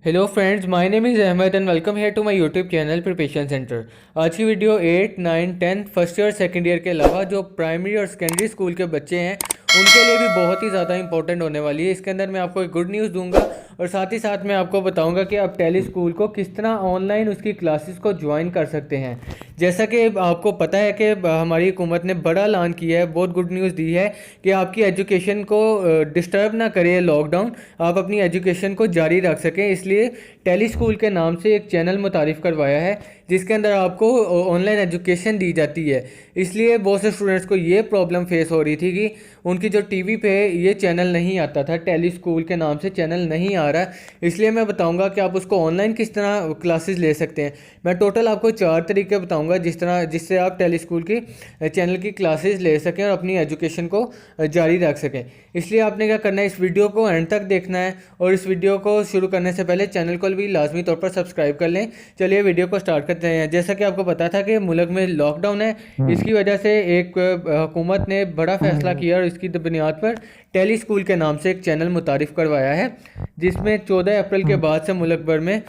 Hello friends, my name is Ahmad and welcome here to my YouTube channel preparation centre. आज की video 8, 9, 10 first year second year के अलावा जो primary और secondary school के बच्चे हैं उनके लिए भी बहुत ही ज़्यादा इंपॉर्टेंट होने वाली है। इसके अंदर मैं आपको एक गुड न्यूज़ दूंगा और साथ ही साथ मैं आपको बताऊंगा कि आप टेली स्कूल को किस तरह ऑनलाइन उसकी क्लासेस को ज्वाइन कर सकते हैं। जैसा कि आपको पता है कि हमारी हुकूमत ने बड़ा ऐलान किया है, बहुत गुड न्यूज़ दी है कि आपकी एजुकेशन को डिस्टर्ब ना करे लॉकडाउन, आप अपनी एजुकेशन को जारी रख सकें। इसलिए टेली स्कूल के नाम से एक चैनल मुतारिफ़ करवाया है जिसके अंदर आपको ऑनलाइन एजुकेशन दी जाती है। इसलिए बहुत से स्टूडेंट्स को ये प्रॉब्लम फेस हो रही थी कि उनकी जो टीवी पे ये चैनल नहीं आता था, टेली स्कूल के नाम से चैनल नहीं आ रहा। इसलिए मैं बताऊंगा कि आप उसको ऑनलाइन किस तरह क्लासेस ले सकते हैं। मैं टोटल आपको 4 तरीके बताऊंगा जिससे आप टेली स्कूल की चैनल की क्लासेस ले सकें और अपनी एजुकेशन को जारी रख सकें। इसलिए आपने क्या करना है, इस वीडियो को एंड तक देखना है और इस वीडियो को शुरू करने से पहले चैनल को भी लाजमी तौर पर सब्सक्राइब कर लें। चलिए वीडियो को स्टार्ट करते हैं। जैसा कि आपको पता था कि मुल्क में लॉकडाउन है, इसकी वजह से एक हुकूमत ने बड़ा फैसला किया और इसकी बुनियाद पर टेली स्कूल के नाम से एक चैनल मुतारिफ़ करवाया है जिसमें 14 अप्रैल के बाद से मुल्क भर में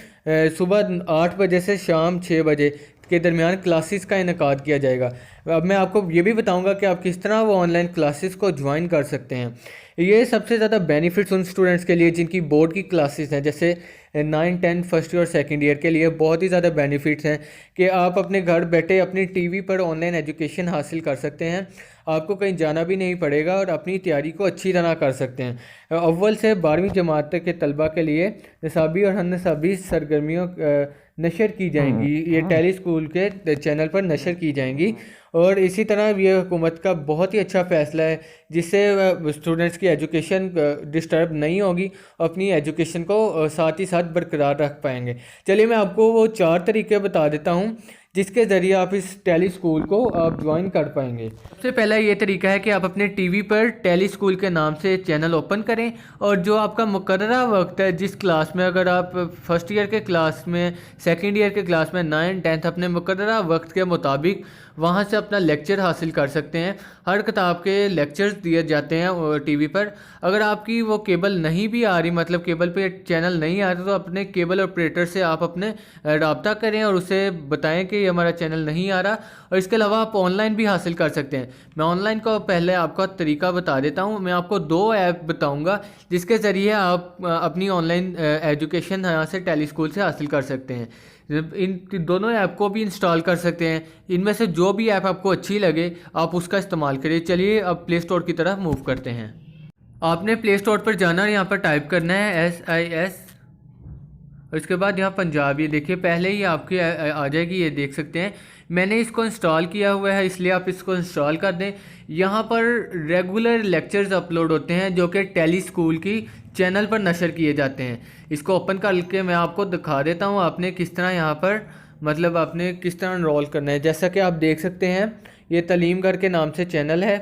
सुबह 8 बजे से शाम 6 बजे के दरमियान क्लासेस का इनेकाद किया जाएगा। अब मैं आपको ये भी बताऊंगा कि आप किस तरह वो ऑनलाइन क्लासेस को ज्वाइन कर सकते हैं। ये सबसे ज़्यादा बेनिफिट्स उन स्टूडेंट्स के लिए जिनकी बोर्ड की क्लासेस हैं, जैसे 9, 10 फर्स्ट ईयर और सेकेंड ईयर के लिए बहुत ही ज़्यादा बेनिफिट्स हैं कि आप अपने घर बैठे अपनी टीवी पर ऑनलाइन एजुकेशन हासिल कर सकते हैं। आपको कहीं जाना भी नहीं पड़ेगा और अपनी तैयारी को अच्छी तरह कर सकते हैं। अव्वल से 12वीं जमात तक के तलबा के लिए निसाबी और निसाबी सरगर्मियों नशर की जाएंगी, ये टेली स्कूल के चैनल पर नशर की जाएंगी। और इसी तरह ये हुकूमत का बहुत ही अच्छा फ़ैसला है जिससे स्टूडेंट्स की एजुकेशन डिस्टर्ब नहीं होगी, अपनी एजुकेशन को साथ ही साथ बरकरार रख पाएंगे। चलिए मैं आपको वो 4 तरीके बता देता हूँ जिसके ज़रिए आप इस टेली स्कूल को आप ज्वाइन कर पाएंगे। सबसे पहला ये तरीका है कि आप अपने टीवी पर टेली स्कूल के नाम से चैनल ओपन करें और जो आपका मुकर्ररा वक्त है जिस क्लास में, अगर आप फर्स्ट ईयर के क्लास में, सेकंड ईयर के क्लास में, 9, 10 अपने मुकर्ररा वक्त के मुताबिक वहाँ से अपना लेक्चर हासिल कर सकते हैं। हर किताब के लेक्चर्स दिए जाते हैं टीवी पर। अगर आपकी वो केबल नहीं भी आ रही, मतलब केबल पे चैनल नहीं आ रहा, तो अपने केबल ऑपरेटर से आप अपने रब्ता करें और उसे बताएं कि ये हमारा चैनल नहीं आ रहा। और इसके अलावा आप ऑनलाइन भी हासिल कर सकते हैं। मैं ऑनलाइन का पहले आपका तरीका बता देता हूँ। मैं आपको 2 ऐप बताऊँगा जिसके ज़रिए आप अपनी ऑनलाइन एजुकेशन यहाँ से टेली स्कूल से हासिल कर सकते हैं। इन दोनों ऐप को भी इंस्टॉल कर सकते हैं। इनमें से जो भी ऐप आपको अच्छी लगे आप उसका इस्तेमाल करिए। चलिए अब प्ले स्टोर की तरफ मूव करते हैं। आपने प्ले स्टोर पर जाना और यहाँ पर टाइप करना है SIS और इसके बाद यहाँ पंजाब। ये देखिए पहले ही आपकी आ जाएगी, ये देख सकते हैं। मैंने इसको इंस्टॉल किया हुआ है, इसलिए आप इसको इंस्टॉल कर दें। यहाँ पर रेगुलर लेक्चर्स अपलोड होते हैं जो कि टेली स्कूल की चैनल पर नशर किए जाते हैं। इसको ओपन करके मैं आपको दिखा देता हूँ आपने किस तरह यहाँ पर, मतलब आपने किस तरह इनरोल करना है। जैसा कि आप देख सकते हैं ये तलीम घर के नाम से चैनल है।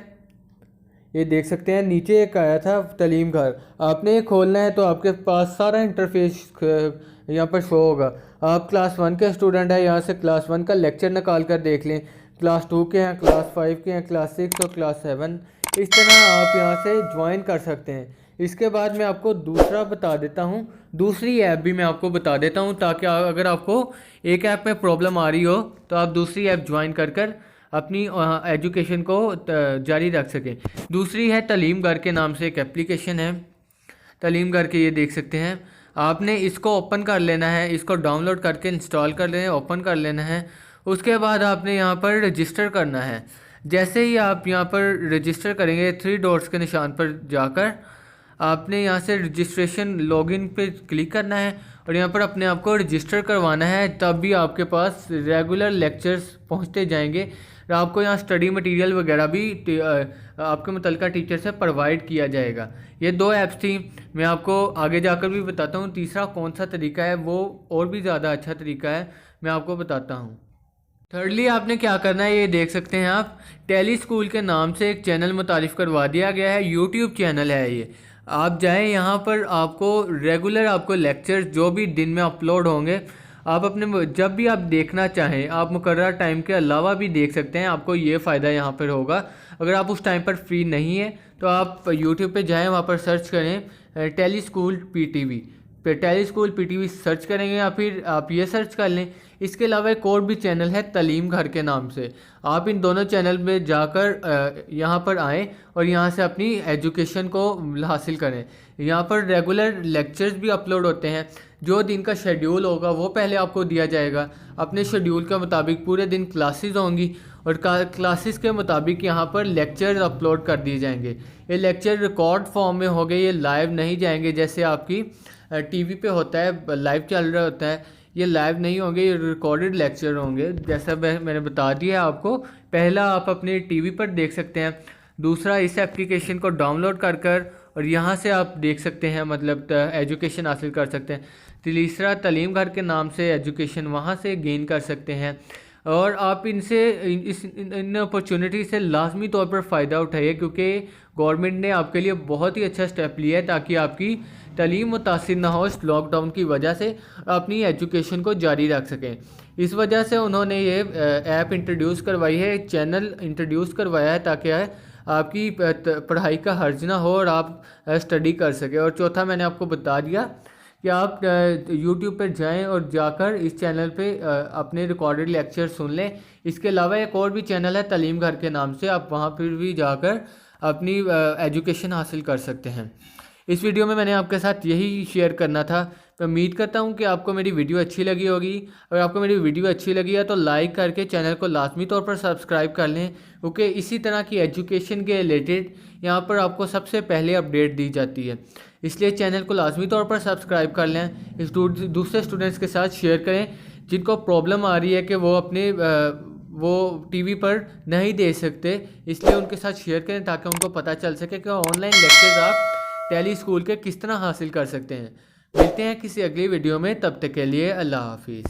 ये देख सकते हैं नीचे एक आया था तलीम घर, आपने ये खोलना है तो आपके पास सारा इंटरफेस यहाँ पर शो होगा। आप क्लास 1 के स्टूडेंट हैं, यहाँ से क्लास 1 का लेक्चर निकाल कर देख लें। क्लास 2 के हैं, क्लास 5 के हैं, क्लास 6 और क्लास 7, इस तरह आप यहाँ से ज्वाइन कर सकते हैं। इसके बाद मैं आपको दूसरा बता देता हूँ, दूसरी ऐप भी मैं आपको बता देता हूँ ताकि अगर आपको एक ऐप में प्रॉब्लम आ रही हो तो आप दूसरी ऐप ज्वाइन कर कर अपनी एजुकेशन को जारी रख सकें। दूसरी है तलीम घर के नाम से एक एप्लीकेशन है, तलीम घर के, ये देख सकते हैं। आपने इसको ओपन कर लेना है, इसको डाउनलोड करके इंस्टॉल कर लेना है, ओपन कर लेना है। उसके बाद आपने यहाँ पर रजिस्टर करना है। जैसे ही आप यहाँ पर रजिस्टर करेंगे 3 डॉट्स के निशान पर जाकर आपने यहाँ से रजिस्ट्रेशन लॉगिन पे क्लिक करना है और यहाँ पर अपने आप को रजिस्टर करवाना है। तब भी आपके पास रेगुलर लेक्चर्स पहुँचते जाएंगे और आपको यहाँ स्टडी मटेरियल वगैरह भी आपके मुतल्लिका टीचर से प्रोवाइड किया जाएगा। ये 2 ऐप्स थी, मैं आपको आगे जाकर भी बताता हूँ तीसरा कौन सा तरीका है, वो और भी ज़्यादा अच्छा तरीका है, मैं आपको बताता हूँ। थर्डली आपने क्या करना है, ये देख सकते हैं आप, टेली स्कूल के नाम से एक चैनल मुतारिफ़ करवा दिया गया है, यूट्यूब चैनल है ये। आप जाएं यहाँ पर, आपको रेगुलर आपको लेक्चर्स जो भी दिन में अपलोड होंगे आप अपने जब भी आप देखना चाहें आप मुकर्रर टाइम के अलावा भी देख सकते हैं। आपको ये फ़ायदा यहाँ पर होगा। अगर आप उस टाइम पर फ्री नहीं है तो आप यूट्यूब पे जाएं, वहाँ पर सर्च करें टेली स्कूल PTV, टेलीस्कूल पीटीवी सर्च करेंगे या फिर आप ये सर्च कर लें। इसके अलावा एक और भी चैनल है तलीम घर के नाम से। आप इन दोनों चैनल में जाकर यहाँ पर आएँ और यहाँ से अपनी एजुकेशन को हासिल करें। यहाँ पर रेगुलर लेक्चर्स भी अपलोड होते हैं। जो दिन का शेड्यूल होगा वो पहले आपको दिया जाएगा। अपने शेड्यूल के मुताबिक पूरे दिन क्लासेस होंगी और क्लासेस के मुताबिक यहाँ पर लेक्चर्स अपलोड कर दिए जाएंगे। ये लेक्चर रिकॉर्ड फॉर्म में होंगे, ये लाइव नहीं जाएंगे जैसे आपकी टीवी पे होता है, लाइव चल रहा होता है। ये लाइव नहीं होंगे, ये रिकॉर्डेड लेक्चर होंगे। जैसा मैंने बता दिया आपको, पहला आप अपने टीवी पर देख सकते हैं, दूसरा इस एप्लीकेशन को डाउनलोड कर और यहाँ से आप देख सकते हैं, मतलब एजुकेशन हासिल कर सकते हैं। तीसरा तलीम घर के नाम से एजुकेशन वहाँ से गेन कर सकते हैं। और आप इन अपॉर्चुनिटी से लाजमी तौर पर फ़ायदा उठाइए, क्योंकि गवर्नमेंट ने आपके लिए बहुत ही अच्छा स्टेप लिया है ताकि आपकी तालीम मुतासिर ना हो इस लॉकडाउन की वजह से, अपनी एजुकेशन को जारी रख सकें। इस वजह से उन्होंने ये ऐप इंट्रोड्यूस करवाई है, चैनल इंट्रोड्यूस करवाया है ताकि आपकी पढ़ाई का हर्ज ना हो और आप स्टडी कर सकें। और चौथा मैंने आपको बता दिया कि आप यूट्यूब पर जाएं और जाकर इस चैनल पे अपने रिकॉर्डेड लेक्चर सुन लें। इसके अलावा एक और भी चैनल है तलीम घर के नाम से, आप वहाँ पर भी जाकर अपनी एजुकेशन हासिल कर सकते हैं। इस वीडियो में मैंने आपके साथ यही शेयर करना था। तो उम्मीद करता हूँ कि आपको मेरी वीडियो अच्छी लगी होगी। अगर आपको मेरी वीडियो अच्छी लगी है तो लाइक करके चैनल को लाजमी तौर पर सब्सक्राइब कर लें, क्योंकि इसी तरह की एजुकेशन के रिलेटेड यहाँ पर आपको सबसे पहले अपडेट दी जाती है। इसलिए चैनल को लाजमी तौर पर सब्सक्राइब कर लें, इस दूसरे स्टूडेंट्स के साथ शेयर करें जिनको प्रॉब्लम आ रही है कि वो अपने वो टीवी पर नहीं दे सकते, इसलिए उनके साथ शेयर करें ताकि उनको पता चल सके कि ऑनलाइन लेक्चर्स आप टेली स्कूल के किस तरह हासिल कर सकते हैं। मिलते हैं किसी अगली वीडियो में, तब तक के लिए अल्लाह हाफिज़।